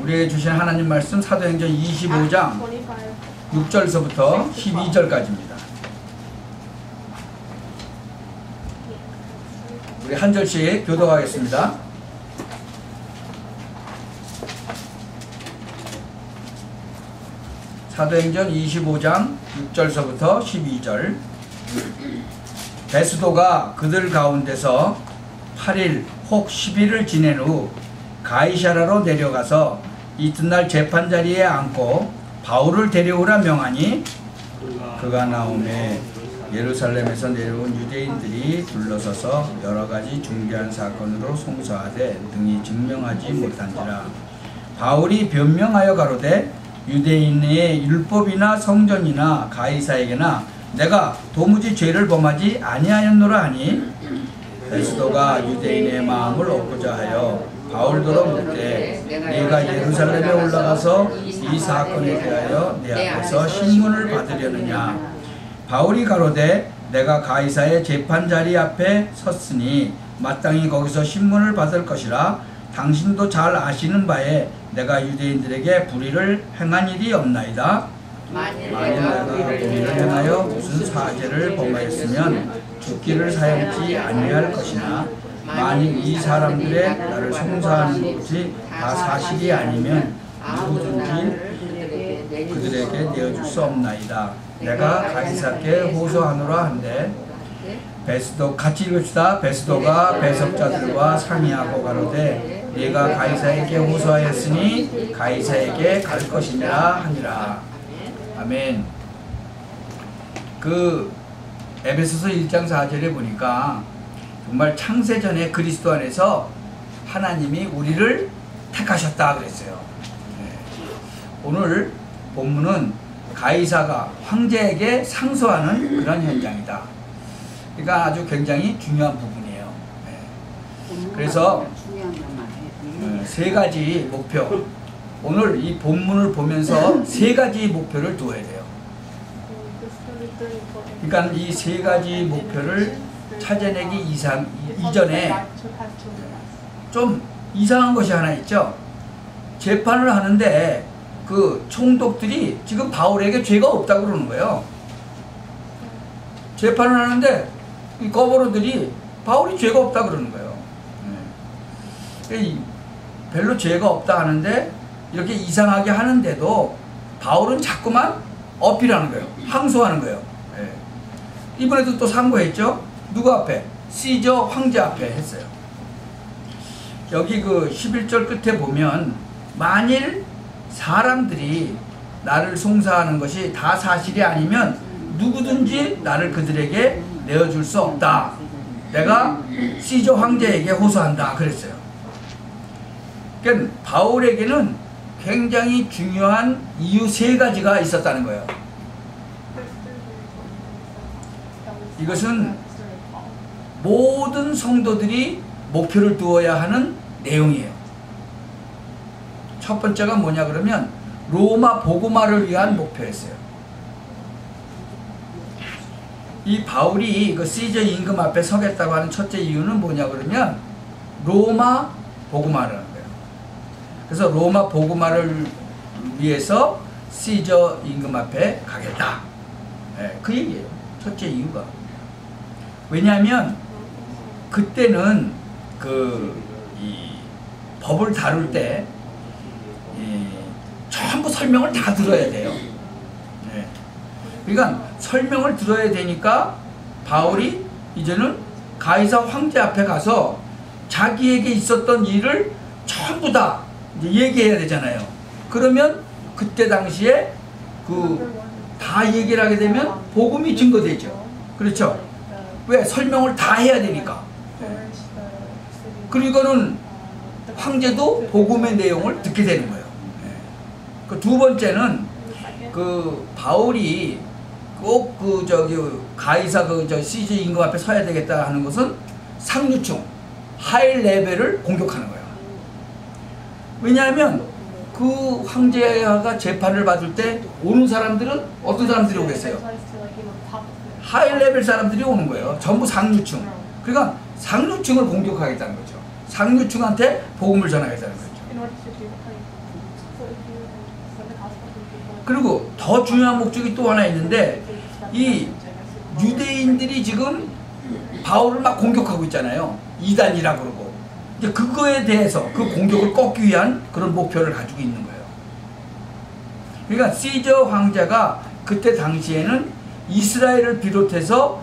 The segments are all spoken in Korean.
우리에게 주신 하나님 말씀 사도행전 25장 6절서부터 12절까지입니다. 우리 한 절씩 교독하겠습니다. 사도행전 25장 6절서부터 12절. 베스도가 그들 가운데서 8일 혹 10일을 지낸 후 가이사라로 내려가서 이튿날 재판자리에 앉고 바울을 데려오라 명하니 그가 나오매 예루살렘에서 내려온 유대인들이 둘러서서 여러가지 중대한 사건으로 송사하되 등이 증명하지 못한지라. 바울이 변명하여 가로되 유대인의 율법이나 성전이나 가이사에게나 내가 도무지 죄를 범하지 아니하였노라 하니 베스도가 유대인의 마음을 얻고자 하여 바울더러 묻되 네가 예루살렘에 올라가서 이 사건에 대하여 내 앞에서 신문을 받으려느냐. 바울이 가로되 내가 가이사의 재판자리 앞에 섰으니 마땅히 거기서 신문을 받을 것이라. 당신도 잘 아시는 바에 내가 유대인들에게 불의를 행한 일이 없나이다. 만일 내가 불의를 행하여 무슨 사죄를 범하였으면 죽기를 사용치 아니할 것이나 만일 이 사람들의 나를 송사하는 것이 다 사실이 아니면 누구든지 그들에게 내어줄 수 없나이다. 내가 가이사께 호소하노라 한데 베스도 같이 읽읍시다. 베스도가 배석자들과 상의하고 가로되 네가 가이사에게 호소하였으니 가이사에게 갈 것이니라 하니라. 아멘. 그 에베소서 1장 4절에 보니까 정말 창세전에 그리스도 안에서 하나님이 우리를 택하셨다 그랬어요. 네. 오늘 본문은 가이사가 황제에게 상소하는 그런 현장이다. 그러니까 아주 굉장히 중요한 부분이에요. 네. 그래서 세 가지 목표, 오늘 이 본문을 보면서 세 가지 목표를 두어야 돼요. 그러니까 이 세 가지 목표를 찾아내기 이전에 좀 이상한 것이 하나 있죠. 재판을 하는데 그 총독들이 지금 바울에게 죄가 없다고 그러는 거예요. 재판을 하는데 이 거버로들이 바울이 죄가 없다 그러는 거예요. 별로 죄가 없다 하는데 이렇게 이상하게 하는데도 바울은 자꾸만 어필하는 거예요. 항소하는 거예요. 이번에도 또 상고했죠. 누구 앞에? 시저 황제 앞에 했어요. 여기 그 11절 끝에 보면 만일 사람들이 나를 송사하는 것이 다 사실이 아니면 누구든지 나를 그들에게 내어줄 수 없다. 내가 시저 황제에게 호소한다 그랬어요. 그러니까 바울에게는 굉장히 중요한 이유 세 가지가 있었다는 거예요. 이것은 모든 성도들이 목표를 두어야 하는 내용이에요. 첫 번째가 뭐냐 그러면 로마 복음화를 위한 목표였어요. 이 바울이 그 시저 임금 앞에 서겠다고 하는 첫째 이유는 뭐냐 그러면 로마 복음화라는 거예요. 그래서 로마 복음화를 위해서 시저 임금 앞에 가겠다. 네, 그 얘기예요. 첫째 이유가. 왜냐하면 그때는 이 법을 다룰 때 전부 설명을 다 들어야 돼요. 네. 그러니까 설명을 들어야 되니까 바울이 이제는 가이사 황제 앞에 가서 자기에게 있었던 일을 전부 다 얘기해야 되잖아요. 그러면 그때 당시에 다 얘기를 하게 되면 복음이 증거되죠. 그렇죠? 왜? 설명을 다 해야 되니까. 그리고는 황제도 복음의 내용을 듣게 되는 거예요. 그 두 번째는 바울이 꼭 가이사 시저 임금 앞에 서야 되겠다 하는 것은 상류층, 하이 레벨을 공격하는 거예요. 왜냐하면 그 황제가 재판을 받을 때 오는 사람들은 어떤 사람들이 오겠어요? 하이 레벨 사람들이 오는 거예요. 전부 상류층. 그러니까 상류층을 공격하겠다는 거죠. 상류층한테 복음을 전하겠다는 거죠. 그리고 더 중요한 목적이 또 하나 있는데, 이 유대인들이 지금 바울을 막 공격하고 있잖아요. 이단이라 그러고. 이제 그거에 대해서 그 공격을 꺾기 위한 그런 목표를 가지고 있는 거예요. 그러니까 시저 황제가 그때 당시에는 이스라엘을 비롯해서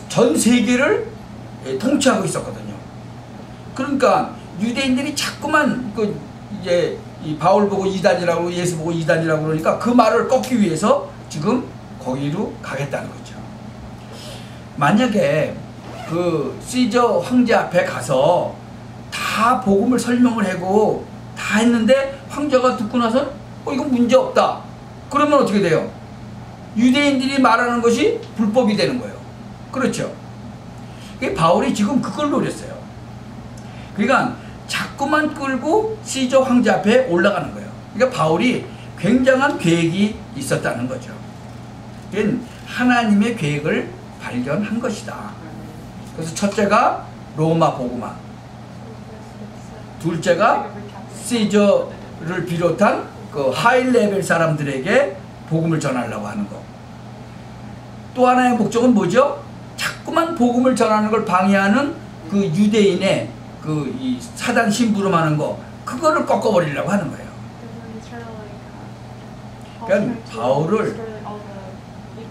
전 세계를 통치하고 있었거든요. 그러니까 유대인들이 자꾸만 이제 이 바울 보고 이단이라고, 예수 보고 이단이라고 그러니까 그 말을 꺾기 위해서 지금 거기로 가겠다는 거죠. 만약에 그 시저 황제 앞에 가서 다 복음을 설명을 하고 다 했는데 황제가 듣고 나서 이건 문제 없다. 그러면 어떻게 돼요? 유대인들이 말하는 것이 불법이 되는 거예요. 그렇죠? 바울이 지금 그걸 노렸어요. 그러니까 자꾸만 끌고 시저 황제 앞에 올라가는 거예요. 그러니까 바울이 굉장한 계획이 있었다는 거죠. 하나님의 계획을 발견한 것이다. 그래서 첫째가 로마 복음화, 둘째가 시저를 비롯한 그 하이 레벨 사람들에게 복음을 전하려고 하는 거. 또 하나의 목적은 뭐죠? 자꾸만 복음을 전하는 걸 방해하는 그 유대인의 그 이 사단 심부름하는 거, 그거를 꺾어버리려고 하는 거예요. 그러니까 바울을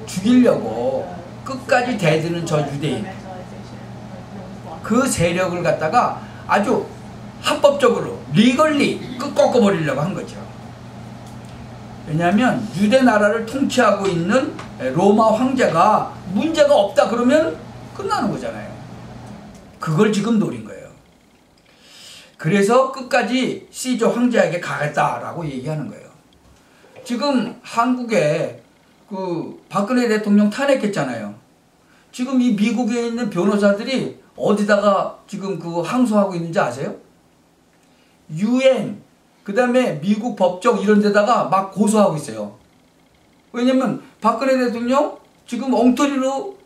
죽이려고 끝까지 대드는 저 유대인, 그 세력을 갖다가 아주 합법적으로 리걸리 꺾어버리려고 한 거죠. 왜냐하면 유대 나라를 통치하고 있는 로마 황제가 문제가 없다 그러면 끝나는 거잖아요. 그걸 지금 노린 거예요. 그래서 끝까지 시저 황제에게 가겠다라고 얘기하는 거예요. 지금 한국에 그 박근혜 대통령 탄핵했잖아요. 지금 이 미국에 있는 변호사들이 어디다가 지금 그 항소하고 있는지 아세요? UN, 그 다음에 미국 법정 이런 데다가 막 고소하고 있어요. 왜냐면 박근혜 대통령 지금 엉터리로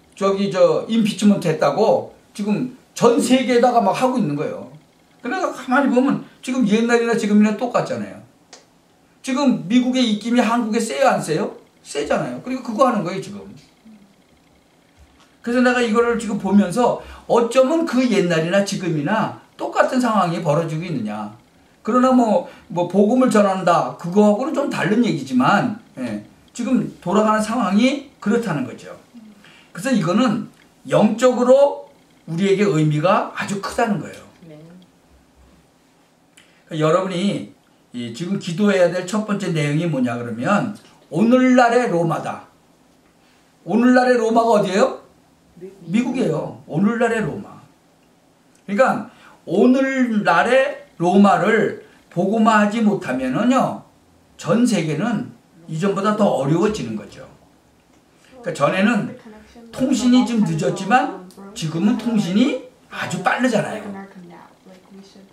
임피치먼트 했다고 지금 전 세계에다가 막 하고 있는 거예요. 그러니까 가만히 보면 지금 옛날이나 지금이나 똑같잖아요. 지금 미국의 입김이 한국에 세요, 안 세요? 세잖아요. 그리고 그거 하는 거예요, 지금. 그래서 내가 이거를 지금 보면서 어쩌면 그 옛날이나 지금이나 똑같은 상황이 벌어지고 있느냐. 그러나 뭐 복음을 전한다, 그거하고는 좀 다른 얘기지만, 지금 돌아가는 상황이 그렇다는 거죠. 그래서 이거는 영적으로 우리에게 의미가 아주 크다는 거예요. 여러분이 지금 기도해야 될 첫 번째 내용이 뭐냐 그러면 오늘날의 로마다. 오늘날의 로마가 어디예요? 미국이에요. 오늘날의 로마. 그러니까 오늘날의 로마를 복음화하지 못하면은요, 전 세계는 이전보다 더 어려워지는 거죠. 그러니까 전에는 통신이 좀 늦었지만 지금은 통신이 아주 빠르잖아요.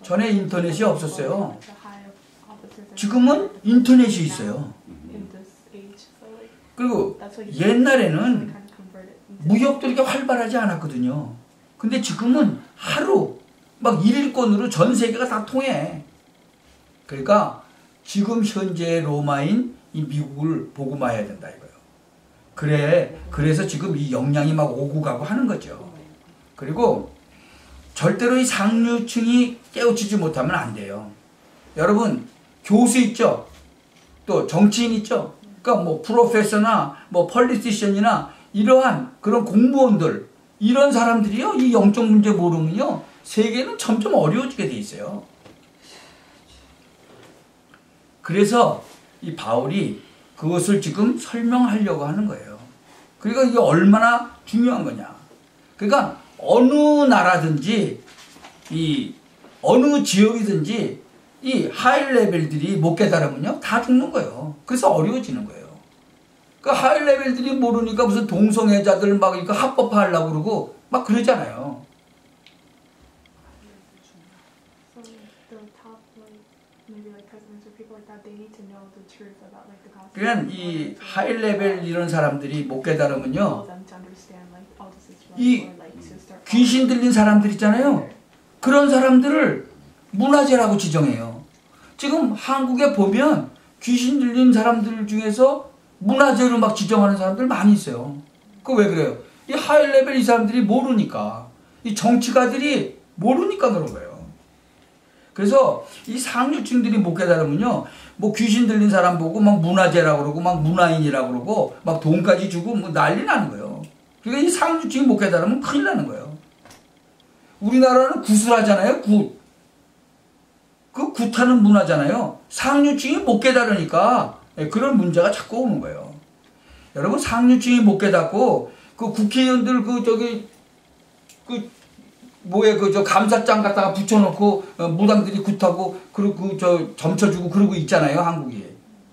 전에 인터넷이 없었어요. 지금은 인터넷이 있어요. 그리고 옛날에는 무역도 이렇게 활발하지 않았거든요. 근데 지금은 하루 막 1일권으로 전 세계가 다 통해. 그러니까 지금 현재 로마인 이 미국을 복음화해야 된다 이거예요. 그래서 지금 이 역량이 막 오고 가고 하는 거죠. 그리고 절대로 이 상류층이 깨우치지 못하면 안 돼요. 여러분, 교수 있죠? 또 정치인 있죠? 그러니까 뭐 프로페서나 뭐 폴리티션이나 이러한 그런 공무원들, 이런 사람들이요, 이 영적 문제 모르면요, 세계는 점점 어려워지게 돼 있어요. 그래서 이 바울이 그것을 지금 설명하려고 하는 거예요. 그러니까 이게 얼마나 중요한 거냐. 그러니까 어느 나라든지 어느 지역이든지 이 하이 레벨들이 못 깨달으면요, 다 죽는 거예요. 그래서 어려워지는 거예요. 그 하이 레벨들이 모르니까 무슨 동성애자들 막 이거 합법화하려고 그러고 막 그러잖아요. 그냥 이 하이 레벨 이런 사람들이 못 깨달으면요, 이 귀신 들린 사람들 있잖아요. 그런 사람들을 문화재라고 지정해요. 지금 한국에 보면 귀신 들린 사람들 중에서 문화재로 막 지정하는 사람들 많이 있어요. 그 왜 그래요? 이 하이 레벨 이 사람들이 모르니까, 이 정치가들이 모르니까 그런 거예요. 그래서 이 상류층들이 못 깨달으면요, 뭐 귀신 들린 사람 보고 막 문화재라고 그러고 막 문화인이라고 그러고 막 돈까지 주고 뭐 난리 나는 거예요. 그러니까 이 상류층이 못 깨달으면 큰일 나는 거예요. 우리나라는 굿을 굿. 그 굿하는 문화잖아요. 상류층이 못 깨달으니까 그런 문제가 자꾸 오는 거예요. 여러분, 상류층이 못 깨닫고 그 국회의원들 감사장 갖다가 붙여놓고 무당들이 굿하고 그리고 점쳐주고 그러고 있잖아요, 한국이.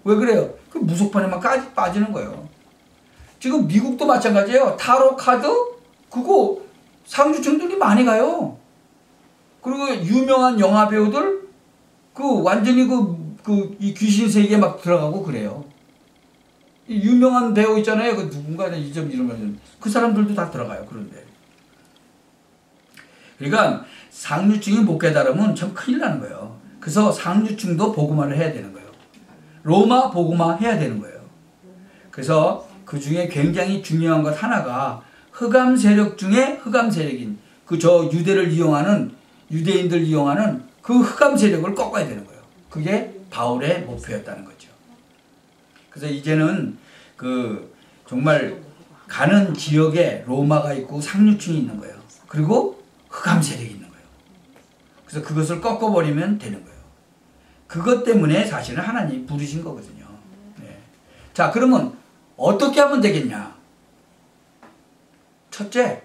왜 그래요? 그 무속판에만 빠지는 거예요. 지금 미국도 마찬가지예요. 타로 카드 그거 상류층들이 많이 가요. 그리고 유명한 영화 배우들 완전히 이 귀신 세계에 막 들어가고 그래요. 이 유명한 배우 있잖아요. 그 누군가 이름 이러면 그 사람들도 다 들어가요. 그런데. 그러니까 상류층이 못 깨달으면 참 큰일 나는 거예요. 그래서 상류층도 복음화를 해야 되는 거예요. 로마 복음화 해야 되는 거예요. 그래서 그 중에 굉장히 중요한 것 하나가 흑암 세력 중에 흑암 세력인 유대인들 이용하는 그 흑암 세력을 꺾어야 되는 거예요. 그게 바울의 목표였다는 거죠. 그래서 이제는 정말 가는 지역에 로마가 있고 상류층이 있는 거예요. 그리고 흑암 세력이 있는 거예요. 그래서 그것을 꺾어버리면 되는 거예요. 그것 때문에 사실은 하나님이 부르신 거거든요. 네. 자, 그러면 어떻게 하면 되겠냐? 첫째,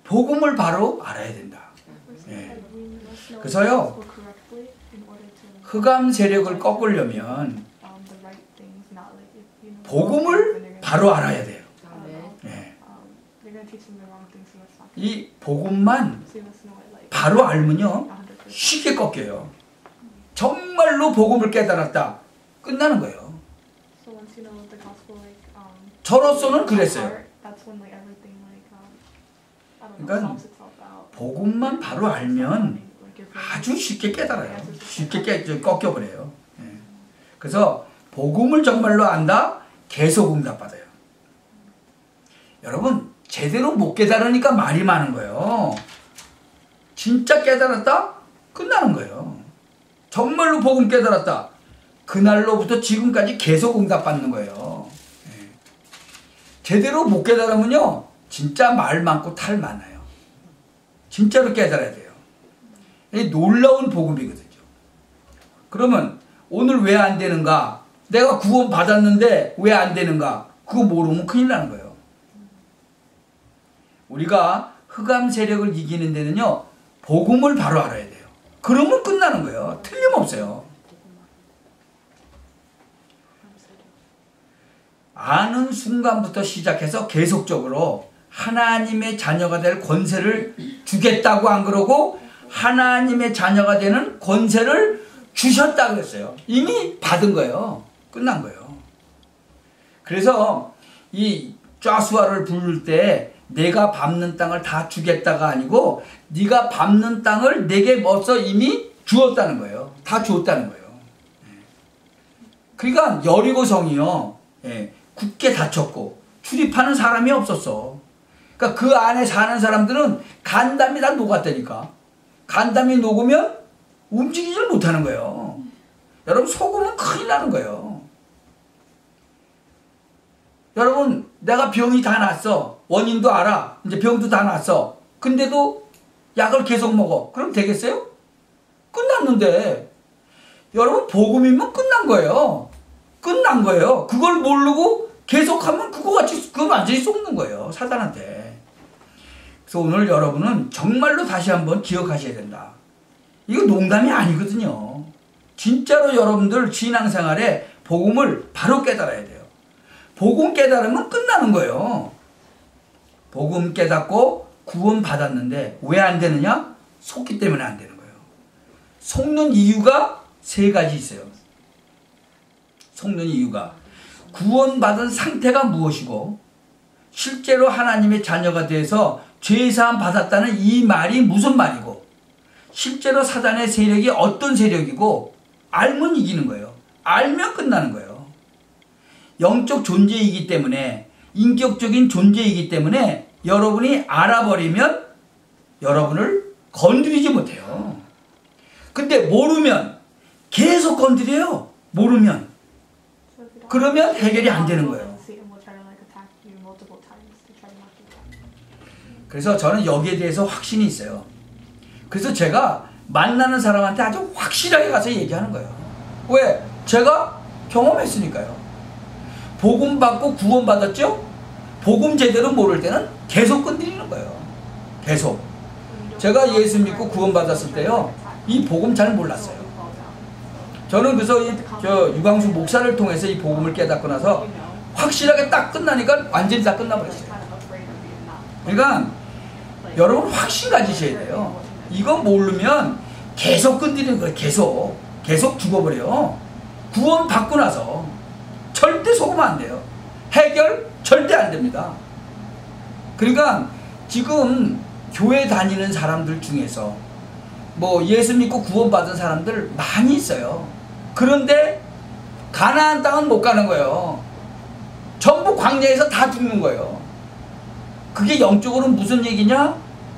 복음을 바로 알아야 된다. 네. 그래서요, 흑암 세력을 꺾으려면 복음을 바로 알아야 돼요. 네. 이 복음만 바로 알면요, 쉽게 꺾여요. 정말로 복음을 깨달았다. 끝나는 거예요. 저로서는 그랬어요. 그러니까 복음만 바로 알면 아주 쉽게 깨달아요. 쉽게 꺾여버려요. 그래서 복음을 정말로 안다? 계속 응답받아요. 여러분, 제대로 못 깨달으니까 말이 많은 거예요. 진짜 깨달았다? 끝나는 거예요. 정말로 복음 깨달았다. 그날로부터 지금까지 계속 응답받는 거예요. 제대로 못 깨달으면요, 진짜 말 많고 탈 많아요. 진짜로 깨달아야 돼요. 이 놀라운 복음이거든요. 그러면 오늘 왜 안 되는가? 내가 구원 받았는데 왜 안 되는가? 그거 모르면 큰일 나는 거예요. 우리가 흑암 세력을 이기는 데는요, 복음을 바로 알아야 돼요. 그러면 끝나는 거예요. 틀림없어요. 아는 순간부터 시작해서 계속적으로 하나님의 자녀가 될 권세를 주겠다고 안 그러고 하나님의 자녀가 되는 권세를 주셨다 그랬어요. 이미 받은 거예요. 끝난 거예요. 그래서 이 쟈수아를 부를 때 내가 밟는 땅을 다 주겠다가 아니고 네가 밟는 땅을 내게 벌써 이미 주었다는 거예요. 다 주었다는 거예요. 그러니까 여리고성이요, 굳게 닫혔고 출입하는 사람이 없었어. 그러니까 그 안에 사는 사람들은 간담이 다 녹았다니까. 간담이 녹으면 움직이질 못하는 거예요. 여러분, 속으면 큰일 나는 거예요. 여러분, 내가 병이 다 났어. 원인도 알아. 이제 병도 다 났어. 근데도 약을 계속 먹어. 그럼 되겠어요? 끝났는데. 여러분, 복음이면 끝난 거예요. 끝난 거예요. 그걸 모르고 계속하면 그거 완전히 속는 거예요. 사단한테. 그래서 오늘 여러분은 정말로 다시 한번 기억하셔야 된다. 이거 농담이 아니거든요. 진짜로 여러분들 신앙생활에 복음을 바로 깨달아야 돼요. 복음 깨달으면 끝나는 거예요. 복음 깨닫고 구원 받았는데 왜 안 되느냐? 속기 때문에 안 되는 거예요. 속는 이유가 세 가지 있어요. 속는 이유가 구원받은 상태가 무엇이고 실제로 하나님의 자녀가 돼서 죄사함 받았다는 이 말이 무슨 말이고 실제로 사단의 세력이 어떤 세력이고 알면 이기는 거예요. 알면 끝나는 거예요. 영적 존재이기 때문에, 인격적인 존재이기 때문에 여러분이 알아버리면 여러분을 건드리지 못해요. 근데 모르면 계속 건드려요. 모르면. 그러면 해결이 안 되는 거예요. 그래서 저는 여기에 대해서 확신이 있어요. 그래서 제가 만나는 사람한테 아주 확실하게 가서 얘기하는 거예요. 왜? 제가 경험했으니까요. 복음 받고 구원 받았죠? 복음 제대로 모를 때는 계속 건드리는 거예요. 계속. 제가 예수 믿고 구원 받았을 때요, 이 복음 잘 몰랐어요. 저는 그래서 유광수 목사를 통해서 이 복음을 깨닫고 나서 확실하게 딱 끝나니까 완전히 다 끝나버렸어요. 그러니까 여러분 확신 가지셔야 돼요. 이거 모르면 계속 건드리는 거예요. 계속 죽어버려요. 구원 받고 나서 절대 속으면 안 돼요. 해결 절대 안 됩니다. 그러니까 지금 교회 다니는 사람들 중에서 뭐 예수 믿고 구원 받은 사람들 많이 있어요. 그런데 가나안 땅은 못 가는 거예요. 전부 광야에서 다 죽는 거예요. 그게 영적으로 무슨 얘기냐?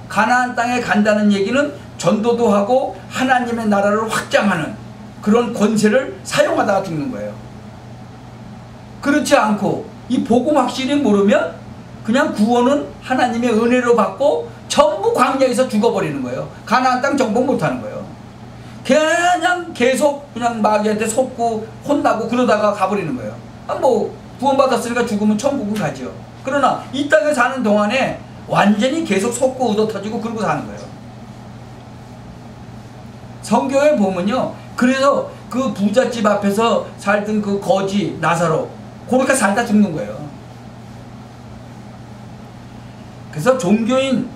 가나안 땅에 간다는 얘기는 전도도 하고 하나님의 나라를 확장하는 그런 권세를 사용하다가 죽는 거예요. 그렇지 않고 이 복음 확실히 모르면 그냥 구원은 하나님의 은혜로 받고 전부 광야에서 죽어버리는 거예요. 가나안 땅 정복 못하는 거예요. 그냥 계속 그냥 마귀한테 속고 혼나고 그러다가 가버리는 거예요. 뭐 구원받았으니까 죽으면 천국은 가죠. 그러나 이 땅에 사는 동안에 완전히 계속 속고 얻어터지고 그러고 사는 거예요. 성경에 보면요, 그래서 그 부잣집 앞에서 살던 그 거지 나사로 그렇게 살다 죽는 거예요. 그래서 종교인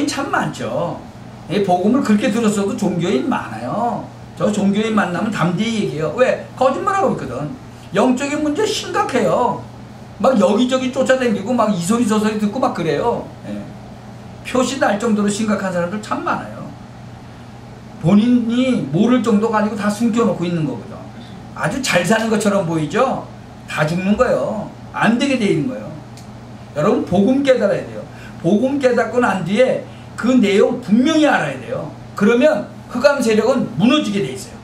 참 많죠. 이 복음을 그렇게 들었어도 종교인 많아요. 저 종교인 만나면 담대히 얘기해요. 왜? 거짓말하고 있거든. 영적인 문제 심각해요. 막 여기저기 쫓아다니고 막 이 소리 저 소리 듣고 막 그래요. 예. 표시 날 정도로 심각한 사람들 참 많아요. 본인이 모를 정도가 아니고 다 숨겨놓고 있는 거거든. 아주 잘 사는 것처럼 보이죠? 다 죽는 거예요. 안 되게 돼 있는 거예요. 여러분 복음 깨달아야 돼요. 복음 깨닫고 난 뒤에 그 내용 분명히 알아야 돼요. 그러면 흑암 세력은 무너지게 돼 있어요.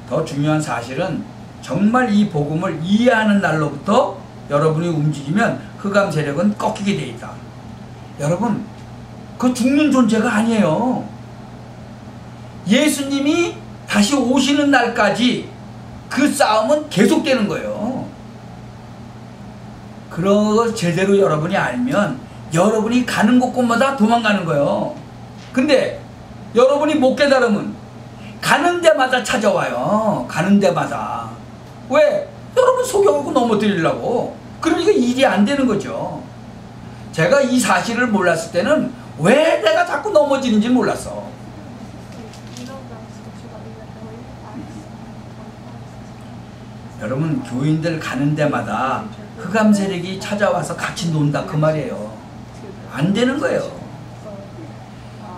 더 중요한 사실은 정말 이 복음을 이해하는 날로부터 여러분이 움직이면 흑암 세력은 꺾이게 돼 있다. 여러분, 그 죽는 존재가 아니에요. 예수님이 다시 오시는 날까지 그 싸움은 계속되는 거예요. 그런 걸 제대로 여러분이 알면 여러분이 가는 곳곳마다 도망가는 거예요. 근데 여러분이 못 깨달으면 가는 데마다 찾아와요. 가는 데마다. 왜? 여러분 속여갖고 넘어뜨리려고. 그러니까 일이 안 되는 거죠. 제가 이 사실을 몰랐을 때는 왜 내가 자꾸 넘어지는지 몰랐어. 여러분 교인들 가는 데마다 흑암 세력이 찾아와서 같이 논다 그 말이에요. 안 되는 거예요.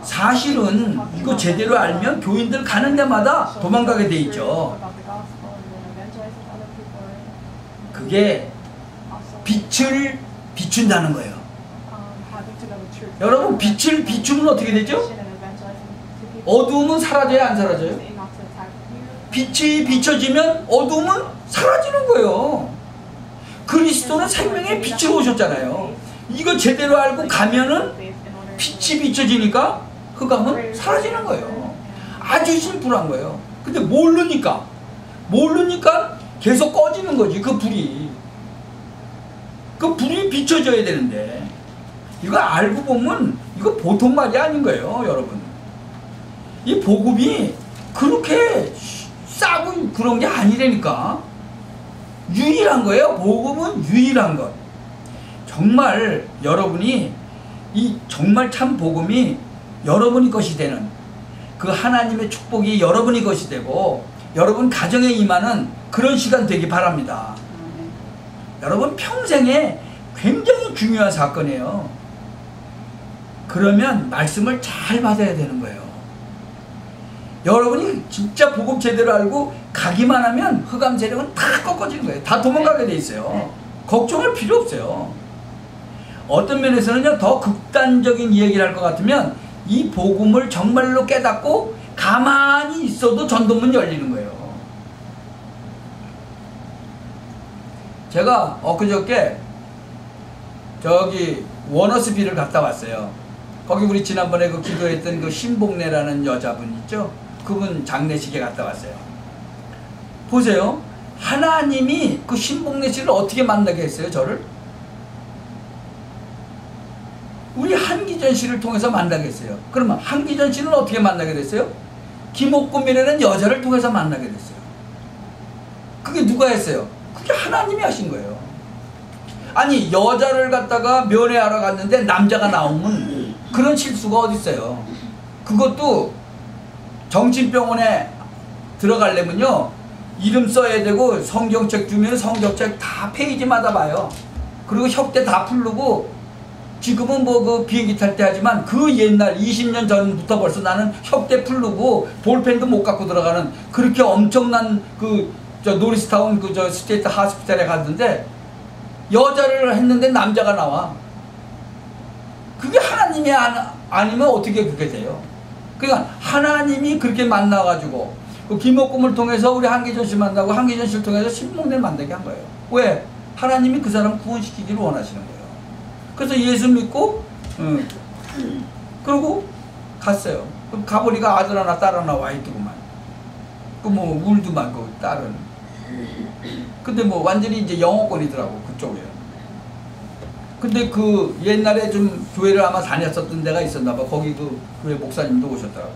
사실은 이거 제대로 알면 교인들 가는 데마다 도망가게 돼 있죠. 그게 빛을 비춘다는 거예요. 여러분 빛을 비추면 어떻게 되죠? 어두움은 사라져요, 안 사라져요? 빛이 비춰지면 어두움은 사라지는 거예요. 그리스도는 생명의 빛으로 오셨잖아요. 이거 제대로 알고 가면은 빛이 비춰지니까 흑암은 사라지는 거예요. 아주 심플한 거예요. 근데 모르니까 계속 꺼지는 거지. 그 불이 비춰져야 되는데 이거 알고 보면 이거 보통 말이 아닌 거예요, 여러분. 이 복음이 그렇게 싸고 그런 게 아니라니까. 유일한 거예요. 복음은 유일한 것. 정말 여러분이 이 정말 참 복음이 여러분이 것이 되는 그 하나님의 축복이 여러분이 것이 되고 여러분 가정에 임하는 그런 시간 되기 바랍니다. 여러분 평생에 굉장히 중요한 사건이에요. 그러면 말씀을 잘 받아야 되는 거예요. 여러분이 진짜 복음 제대로 알고 가기만 하면 흑암 세력은 다 꺾어지는 거예요. 다 도망가게 돼 있어요. 걱정할 필요 없어요. 어떤 면에서는요, 더 극단적인 이야기를 할 것 같으면 이 복음을 정말로 깨닫고 가만히 있어도 전도문 열리는 거예요. 제가 엊그저께 저기 워너스비를 갔다 왔어요. 거기 우리 지난번에 그 기도했던 그 신복래라는 여자분 있죠? 그분 장례식에 갔다 왔어요. 보세요. 하나님이 그 신복래 씨를 어떻게 만나게 했어요, 저를? 우리 한기전 씨를 통해서 만나게 했어요. 그러면 한기전 씨는 어떻게 만나게 됐어요? 김옥금이라는 여자를 통해서 만나게 됐어요. 그게 누가 했어요? 그게 하나님이 하신 거예요. 아니, 여자를 갖다가 면회하러 갔는데 남자가 나오면 그런 실수가 어디 있어요? 그것도 정신병원에 들어가려면요, 이름 써야 되고 성경책 주면 성경책 다 페이지마다 봐요. 그리고 협대 다 풀르고, 지금은 뭐 그 비행기 탈 때 하지만 그 옛날 20년 전부터 벌써 나는 협대 풀르고 볼펜도 못 갖고 들어가는 그렇게 엄청난 그 저 노리스타운 그 저 스테이트 하스피탈에 갔는데 여자를 했는데 남자가 나와. 그게 하나님이 아니면 어떻게 그렇게 돼요? 그러니까 하나님이 그렇게 만나가지고 그 김옥금을 통해서 우리 한기전 씨 만나고 한기전 씨를 통해서 신복래를 만나게 한 거예요. 왜? 하나님이 그 사람 구원시키기를 원하시는 거예요. 그래서 예수 믿고 그러고 갔어요. 가보니까 아들 하나 딸 하나 와 있더구만. 그 뭐 울더만 그 딸은. 근데 뭐 완전히 이제 영어권이더라고 그쪽에. 근데 그 옛날에 좀 교회를 아마 다녔었던 데가 있었나 봐. 거기 그 교회 목사님도 오셨더라고.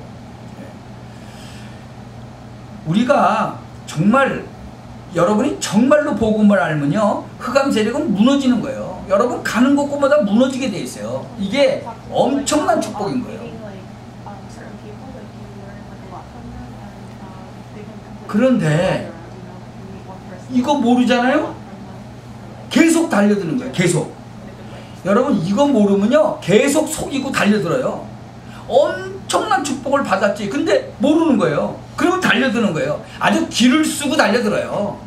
우리가 정말 여러분이 정말로 복음을 알면요, 흑암 세력은 무너지는 거예요. 여러분 가는 곳곳마다 무너지게 돼 있어요. 이게 엄청난 축복인 거예요. 그런데 이거 모르잖아요? 계속 달려드는 거예요. 계속. 여러분 이거 모르면요, 계속 속이고 달려들어요. 엄청난 축복을 받았지. 근데 모르는 거예요. 그러면 달려드는 거예요. 아주 기를 쓰고 달려들어요.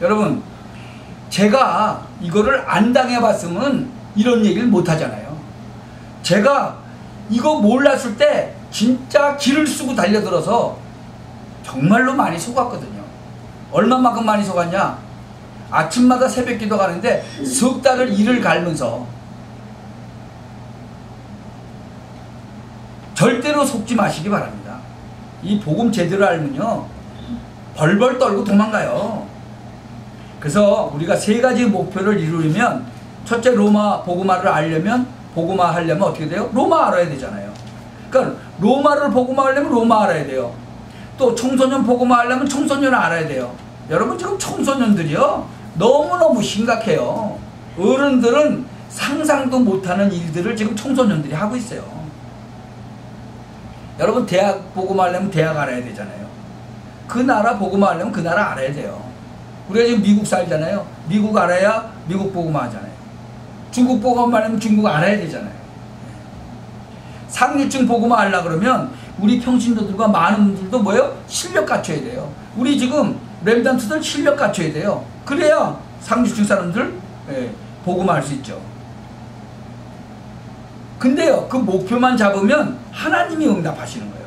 여러분, 제가 이거를 안 당해봤으면 이런 얘기를 못 하잖아요. 제가 이거 몰랐을 때 진짜 기를 쓰고 달려들어서 정말로 많이 속았거든요. 얼마만큼 많이 속았냐? 아침마다 새벽 기도 가는데 석 달을 이를 갈면서 절대로 속지 마시기 바랍니다. 이 복음 제대로 알면요, 벌벌 떨고 도망가요. 그래서 우리가 세 가지 목표를 이루려면, 첫째 로마 복음화를 알려면, 복음화 하려면 어떻게 돼요? 로마 알아야 되잖아요. 그러니까 로마를 복음화 하려면 로마 알아야 돼요. 또 청소년 복음화 하려면 청소년 알아야 돼요. 여러분 지금 청소년들이요, 너무너무 심각해요. 어른들은 상상도 못하는 일들을 지금 청소년들이 하고 있어요. 여러분 대학 복음화 하려면 대학 알아야 되잖아요. 그 나라 복음화 하려면 그 나라 알아야 돼요. 우리가 지금 미국 살잖아요. 미국 알아야 미국 복음화 하잖아요. 중국 복음화 하려면 중국 알아야 되잖아요. 상류층 복음화 하려고 그러면 우리 평신도들과 많은 분들도 뭐예요? 실력 갖춰야 돼요. 우리 지금 렘단트들 실력 갖춰야 돼요. 그래야 상류층 사람들 복음화 할 수 있죠. 근데요, 그 목표만 잡으면 하나님이 응답하시는 거예요.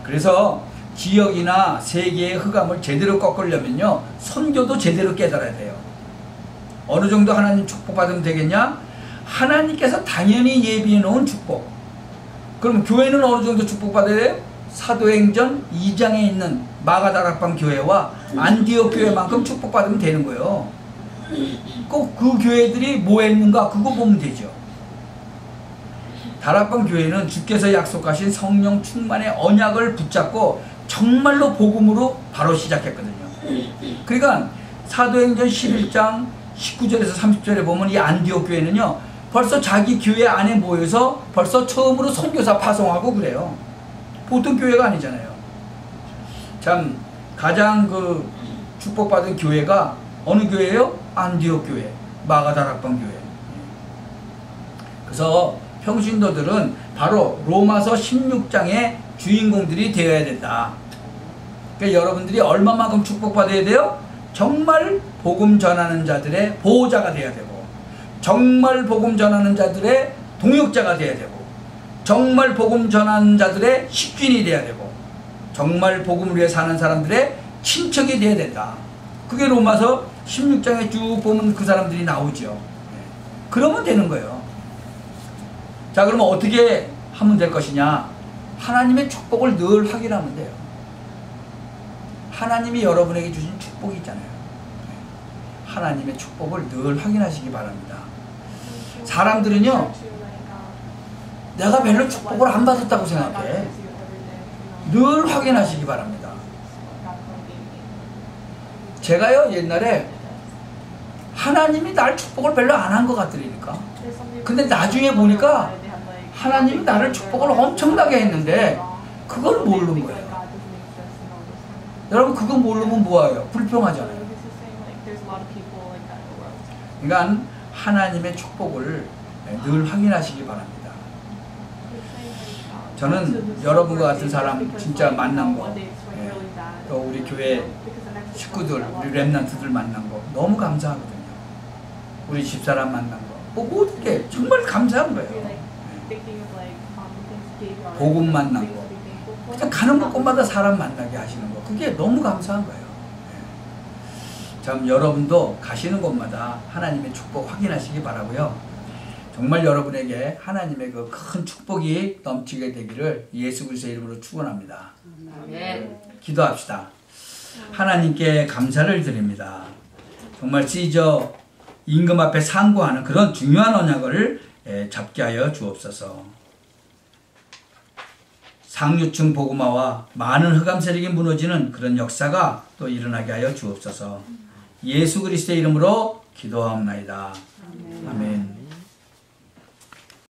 그래서 지역이나 세계의 흑암을 제대로 꺾으려면요, 선교도 제대로 깨달아야 돼요. 어느 정도 하나님 축복받으면 되겠냐? 하나님께서 당연히 예비해 놓은 축복. 그럼 교회는 어느 정도 축복받아야 돼요? 사도행전 2장에 있는 마가다락방 교회와 안디옥 교회만큼 축복받으면 되는 거예요. 꼭 그 교회들이 뭐 했는가 그거 보면 되죠. 다락방 교회는 주께서 약속하신 성령 충만의 언약을 붙잡고 정말로 복음으로 바로 시작했거든요. 그러니까 사도행전 11장 19절에서 30절에 보면 이 안디옥 교회는요, 벌써 자기 교회 안에 모여서 벌써 처음으로 선교사 파송하고 그래요. 보통 교회가 아니잖아요. 참 가장 그 축복받은 교회가 어느 교회예요? 안디옥 교회, 마가다락방 교회. 그래서 평신도들은 바로 로마서 16장의 주인공들이 되어야 된다. 그러니까 여러분들이 얼마만큼 축복받아야 돼요? 정말 복음 전하는 자들의 보호자가 돼야 되고, 정말 복음 전하는 자들의 동역자가 돼야 되고, 정말 복음 전하는 자들의 식균이 돼야 되고, 정말 복음을 위해 사는 사람들의 친척이 돼야 된다. 그게 로마서 16장에 쭉 보면 그 사람들이 나오죠. 그러면 되는 거예요. 자, 그러면 어떻게 하면 될 것이냐? 하나님의 축복을 늘 확인하면 돼요. 하나님이 여러분에게 주신 축복이 있잖아요. 하나님의 축복을 늘 확인하시기 바랍니다. 사람들은요, 내가 별로 축복을 안 받았다고 생각해. 늘 확인하시기 바랍니다. 제가요, 옛날에 하나님이 날 축복을 별로 안 한 것 같으니까. 근데 나중에 보니까 하나님이 나를 축복을 엄청나게 했는데 그걸 모르는 거예요. 여러분, 그거 모르면 뭐예요? 불평하잖아요. 그러니까 하나님의 축복을 늘 확인하시기 바랍니다. 저는 여러분과 같은 사람 진짜 만난 거, 또 우리 교회 식구들, 우리 렘넌트들 만난 거 너무 감사하거든요. 우리 집사람 만난 거, 뭐 모든 게 정말 감사한 거예요. 복음 만난 거, 그냥 가는 곳마다 사람 만나게 하시는 거, 그게 너무 감사한 거예요. 참 여러분도 가시는 곳마다 하나님의 축복 확인하시기 바라고요. 정말 여러분에게 하나님의 그 큰 축복이 넘치게 되기를 예수 그리스도의 이름으로 축원합니다. 기도합시다. 하나님께 감사를 드립니다. 정말 시저 임금 앞에 상고하는 그런 중요한 언약을 잡게 하여 주옵소서. 상류층 복음화와 많은 흑암 세력이 무너지는 그런 역사가 또 일어나게 하여 주옵소서. 예수 그리스도의 이름으로 기도하옵나이다. 아멘.